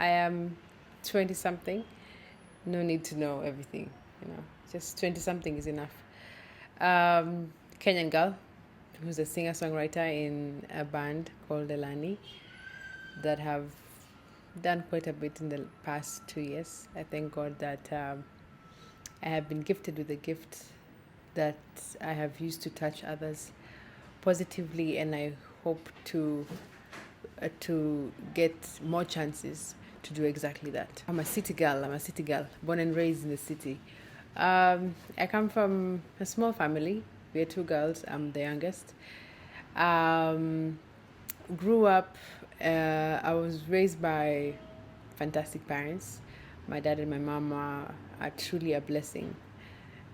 I am 20 something. No need to know everything, just 20 something is enough. Kenyan girl who's a singer songwriter in a band called Elani that have done quite a bit in the past 2 years. I thank God that I have been gifted with a gift that I have used to touch others positively, and I hope to get more chances to do exactly that. I'm a city girl, born and raised in the city. I come from a small family. We are two girls. I'm the youngest. Grew up, I was raised by fantastic parents. My dad and my mom are truly a blessing.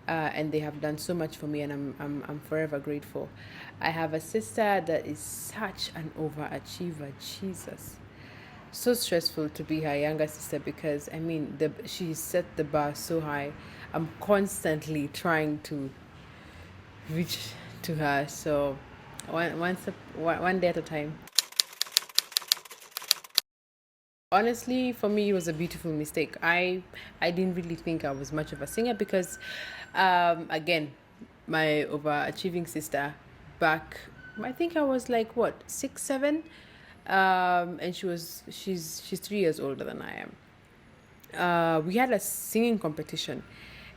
And they have done so much for me, and I'm forever grateful. I have a sister that is such an overachiever. Jesus, so stressful to be her younger sister, because I mean she set the bar so high. I'm constantly trying to reach to her, so one day at a time. Honestly, for me, it was a beautiful mistake. I didn't really think I was much of a singer because, again, my overachieving sister back, I think I was like what 6, 7, and she's 3 years older than I am. We had a singing competition,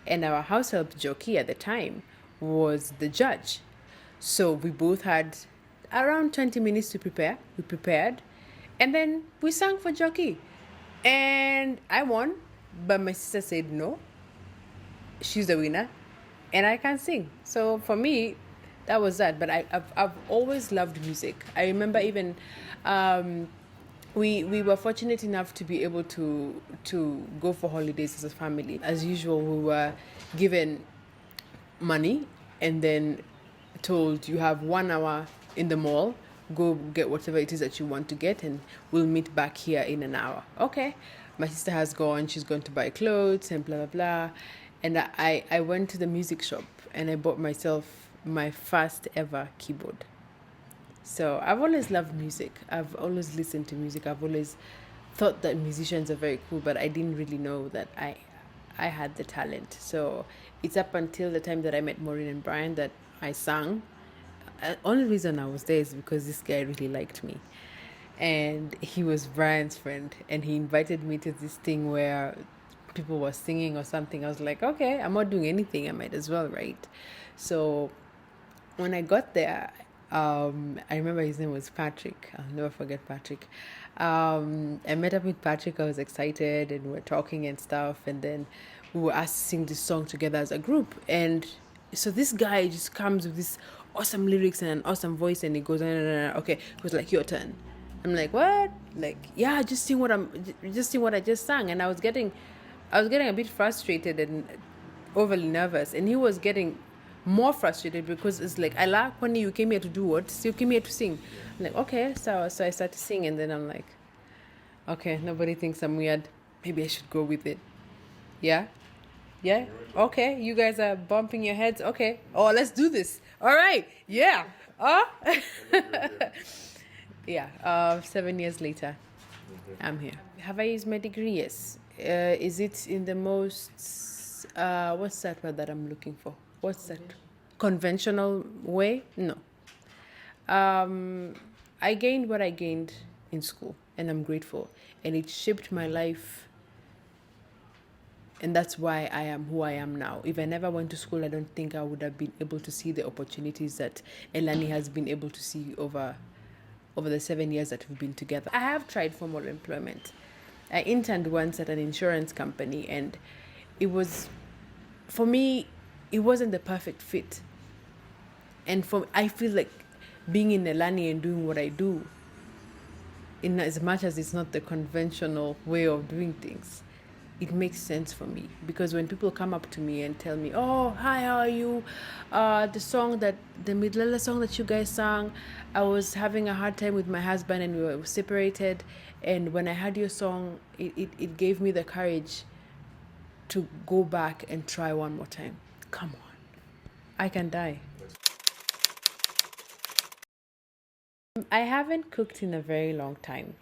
and our house help jockey at the time was the judge. So we both had around 20 minutes to prepare. We prepared, and then we sang for jockey. And I won, but my sister said no. She's the winner, and I can't sing. So for me, that was that. But I've always loved music. I remember even we were fortunate enough to be able to go for holidays as a family. As usual, we were given money and then told you have 1 hour in the mall, go get whatever it is that you want to get, and we'll meet back here in an hour. Okay, my sister has gone, she's gone to buy clothes and blah blah blah. And I went to the music shop and I bought myself my first ever keyboard. So I've always loved music. I've always listened to music. I've always thought that musicians are very cool, but I didn't really know that I had the talent. So it's up until the time that I met Maureen and Brian that I sang. Only reason I was there is because this guy really liked me, and he was Brian's friend, and he invited me to this thing where people were singing or something. I was like, okay, I'm not doing anything, I might as well, right? So when I got there, I remember his name was Patrick. I'll never forget Patrick. I met up with Patrick. I was excited, and we were talking and stuff. And then we were asked to sing this song together as a group. And so this guy just comes with this awesome lyrics and an awesome voice, and he goes, "No, no, no, no. Okay, it was like your turn." I'm like, what? Like, yeah, just sing what I just sang. And I was getting a bit frustrated and overly nervous, and he was getting more frustrated because it's like, Ala, when you came here to do what? So you came here to sing. I'm like, okay, so I started to sing, and then I'm like, okay, nobody thinks I'm weird. Maybe I should go with it. Yeah? Yeah? Okay, you guys are bumping your heads. Okay. Oh, let's do this. All right. Yeah. Oh. Yeah. 7 years later, I'm here. Have I used my degree? Yes. Is it in the most, what's that word that I'm looking for? What's that? Conventional way? No. I gained what I gained in school, and I'm grateful. And it shaped my life, and that's why I am who I am now. If I never went to school, I don't think I would have been able to see the opportunities that Elani has been able to see over the 7 years that we've been together. I have tried formal employment. I interned once at an insurance company, and it was, for me, it wasn't the perfect fit. And I feel like being in Elani and doing what I do, in as much as it's not the conventional way of doing things, it makes sense for me. Because when people come up to me and tell me, oh, hi, how are you? The Midlala song that you guys sang, I was having a hard time with my husband and we were separated. And when I heard your song, it gave me the courage to go back and try one more time. Come on, I can die. I haven't cooked in a very long time.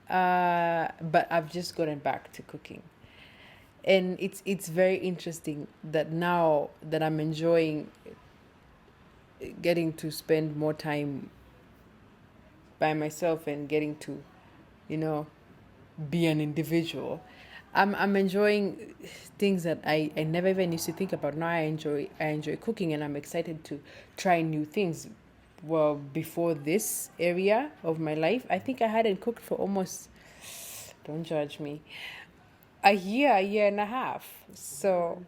but I've just gotten back to cooking. And it's very interesting that now that I'm enjoying getting to spend more time by myself and getting to, you know, be an individual. I'm enjoying things that I never even used to think about. Now I enjoy cooking, and I'm excited to try new things. Well, before this area of my life, I think I hadn't cooked for almost, don't judge me, a year and a half. So,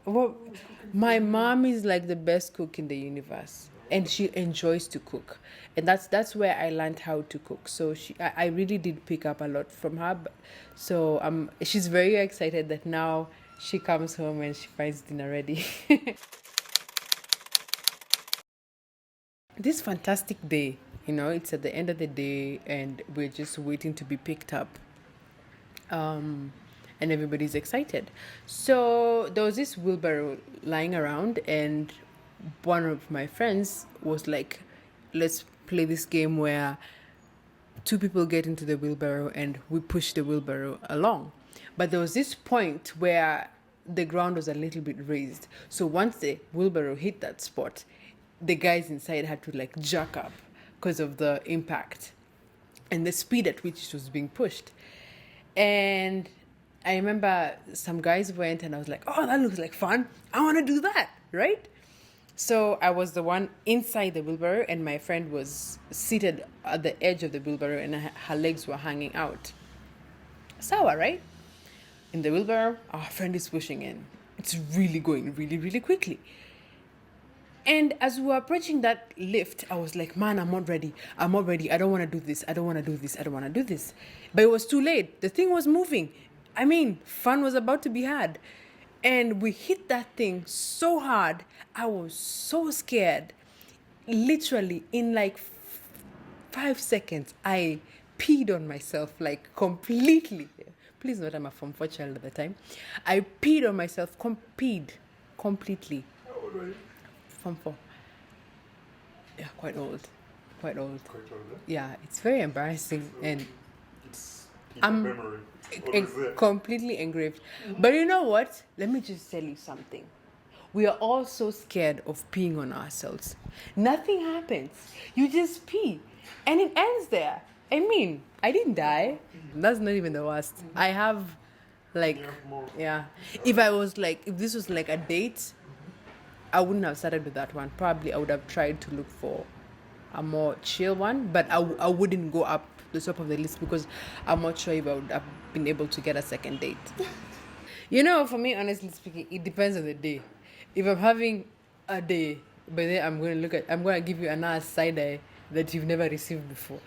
well, my mom is like the best cook in the universe, and she enjoys to cook, and that's where I learned how to cook. So I really did pick up a lot from her. So she's very excited that now she comes home and she finds dinner ready. This fantastic day, it's at the end of the day, and we're just waiting to be picked up. And everybody's excited. So there was this wheelbarrow lying around, and one of my friends was like, let's play this game where two people get into the wheelbarrow and we push the wheelbarrow along. But there was this point where the ground was a little bit raised. So once the wheelbarrow hit that spot, the guys inside had to like jack up because of the impact and the speed at which it was being pushed. And I remember some guys went, and I was like, oh, that looks like fun. I want to do that, right? So I was the one inside the wheelbarrow, and my friend was seated at the edge of the wheelbarrow, and her legs were hanging out. Sour, right? In the wheelbarrow, our friend is pushing in. It's really going really, really quickly. And as we were approaching that lift, I was like, man, I'm not ready. I don't want to do this. I don't want to do this. But it was too late. The thing was moving. I mean, fun was about to be had. And we hit that thing so hard. I was so scared. Literally, in like 5 seconds, I peed on myself, like completely. Please note I'm a Form 4 child at the time. I peed on myself, completely. How old were you? Form 4. Yeah, quite old. Quite old, eh? Yeah, it's very embarrassing, and it's memory. Completely engraved. But you know what? Let me just tell you something. We are all so scared of peeing on ourselves. Nothing happens. You just pee, and it ends there. I mean, I didn't die. That's not even the worst. I have, yeah. If this was like a date, I wouldn't have started with that one. Probably I would have tried to look for a more chill one, but I wouldn't go up the top of the list because I'm not sure if I would have been able to get a second date. For me, honestly speaking, it depends on the day. If I'm having a day, but then I'm going to give you another side eye that you've never received before.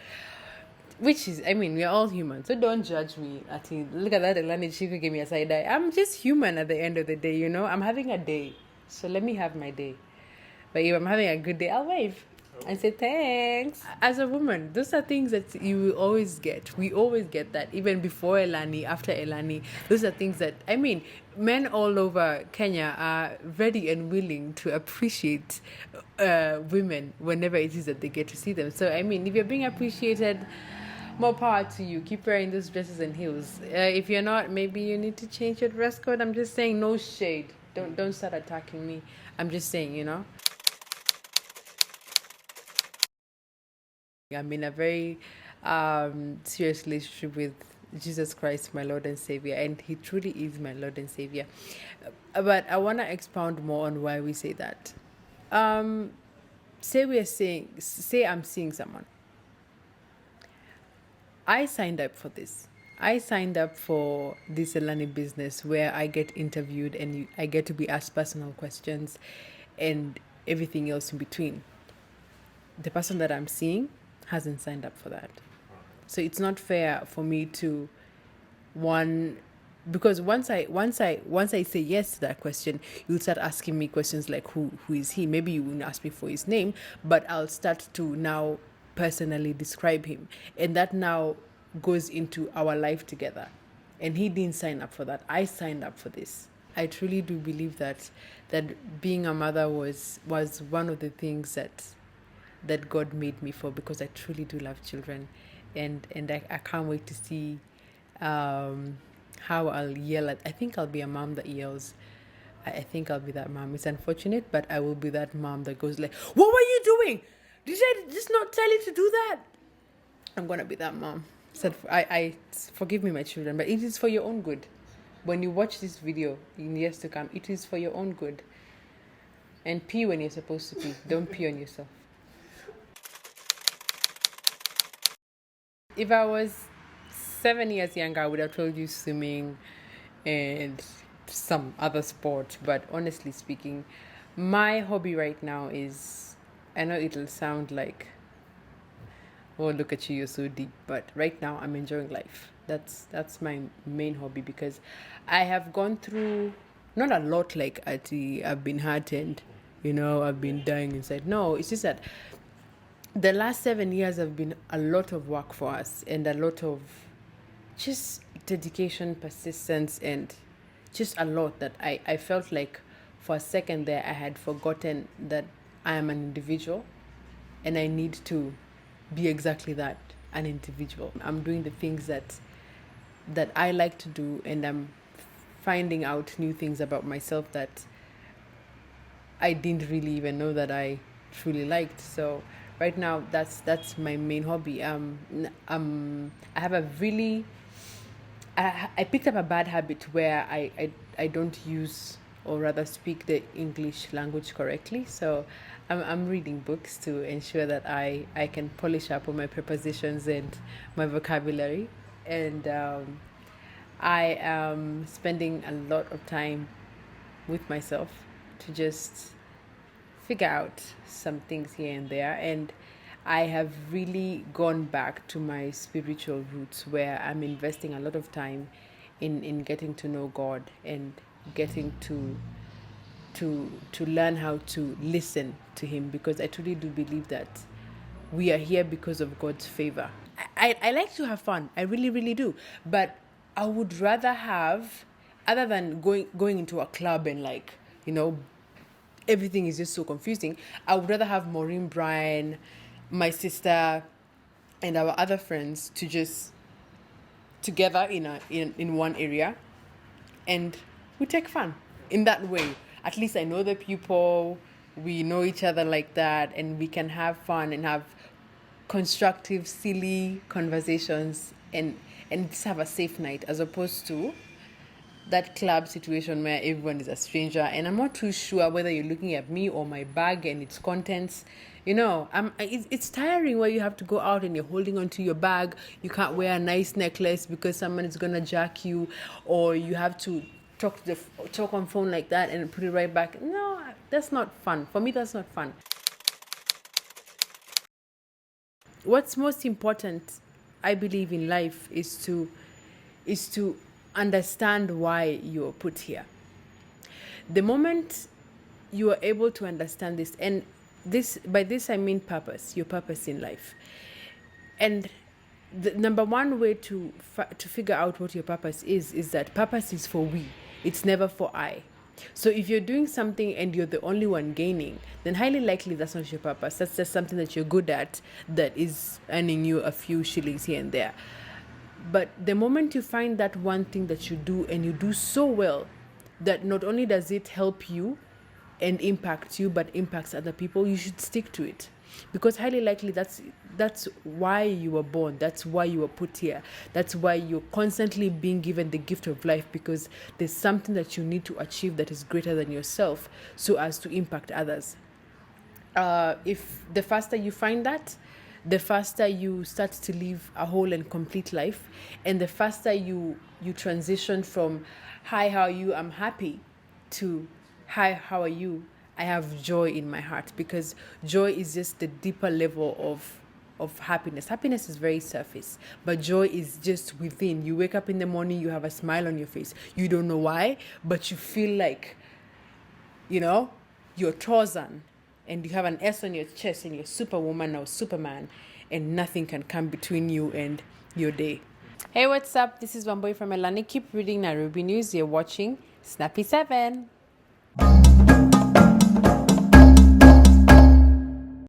Which is, we're all human, so don't judge me. Look at that Elani, she could give me a side eye. I'm just human at the end of the day, I'm having a day. So let me have my day. But if I'm having a good day, I'll wave and say thanks. As a woman, those are things that you will always get. We always get that. Even before Elani, after Elani. Those are things that, men all over Kenya are ready and willing to appreciate women whenever it is that they get to see them. So, if you're being appreciated, more power to you. Keep wearing those dresses and heels. If you're not, maybe you need to change your dress code. I'm just saying, no shade. Don't start attacking me. I'm just saying, I'm in a very serious relationship with Jesus Christ, my Lord and Savior, and He truly is my Lord and Savior. But I want to expound more on why we say that. Say I'm seeing someone. I signed up for this. I signed up for this Elani business where I get interviewed and I get to be asked personal questions and everything else in between. The person that I'm seeing hasn't signed up for that. So it's not fair for me to because once I say yes to that question, you'll start asking me questions like who is he? Maybe you wouldn't ask me for his name, but I'll start to now personally describe him. And that now goes into our life together. And he didn't sign up for that. I signed up for this. I truly do believe that being a mother was one of the things that God made me for, because I truly do love children. and I can't wait to see how I'll yell at. I think I'll be a mom that yells. I think I'll be that mom. It's unfortunate, but I will be that mom that goes like, "What were you doing? Did I just not tell you to do that?" I'm gonna be that mom. Said I forgive me, my children, but it is for your own good. When you watch this video in years to come, it is for your own good. And pee when you're supposed to pee. Don't pee on yourself. If I was 7 years younger, I would have told you swimming and some other sport. But honestly speaking, my hobby right now is, I know it'll sound like, oh, look at you, you're so deep. But right now, I'm enjoying life. That's my main hobby, because I have gone through, not a lot like I've been hurt and, I've been dying inside. No, it's just that the last 7 years have been a lot of work for us, and a lot of just dedication, persistence, and just a lot that I felt like for a second there I had forgotten that I am an individual and I need to be exactly that, an individual. I'm doing the things that I like to do, and I'm finding out new things about myself that I didn't really even know that I truly liked. So right now, that's my main hobby. I have a really, I picked up a bad habit where I don't use, or rather speak, the English language correctly. So I'm reading books to ensure that I can polish up on my prepositions and my vocabulary. And I am spending a lot of time with myself to just figure out some things here and there. And I have really gone back to my spiritual roots, where I'm investing a lot of time in getting to know God and getting to learn how to listen to Him, because I truly do believe that we are here because of God's favor. I like to have fun. I really, really do. But I would rather have, other than going into a club and everything is just so confusing, I would rather have Maureen, Brian, my sister, and our other friends to just together in one area, and we take fun in that way. At least I know the people, we know each other like that, and we can have fun and have constructive, silly conversations, and just have a safe night, as opposed to that club situation where everyone is a stranger, and I'm not too sure whether you're looking at me or my bag and its contents. It's tiring where you have to go out and you're holding onto your bag. You can't wear a nice necklace because someone is gonna jack you, or you have to talk on phone like that and put it right back. No, that's not fun. For me, that's not fun. What's most important, I believe, in life is to understand why you are put here. The moment you are able to understand this, and by this I mean purpose, your purpose in life. And the number one way to figure out what your purpose is that purpose is for we. It's never for I. So if you're doing something and you're the only one gaining, then highly likely that's not your purpose. That's just something that you're good at that is earning you a few shillings here and there. But the moment you find that one thing that you do, and you do so well that not only does it help you and impact you, but impacts other people, you should stick to it. Because highly likely that's why you were born. That's why you were put here. That's why you're constantly being given the gift of life, because there's something that you need to achieve that is greater than yourself, so as to impact others. If the faster you find that, the faster you start to live a whole and complete life, and the faster you transition from hi, how are you, I'm happy, to hi, how are you, I have joy in my heart. Because joy is just the deeper level of happiness. Happiness is very surface, but joy is just within. You wake up in the morning, you have a smile on your face. You don't know why, but you feel like, you're Tarzan, and you have an S on your chest, and you're Superwoman or Superman, and nothing can come between you and your day. Hey, what's up? This is Wambui from Elani. Keep reading Nairobi News. You're watching Snappy 7.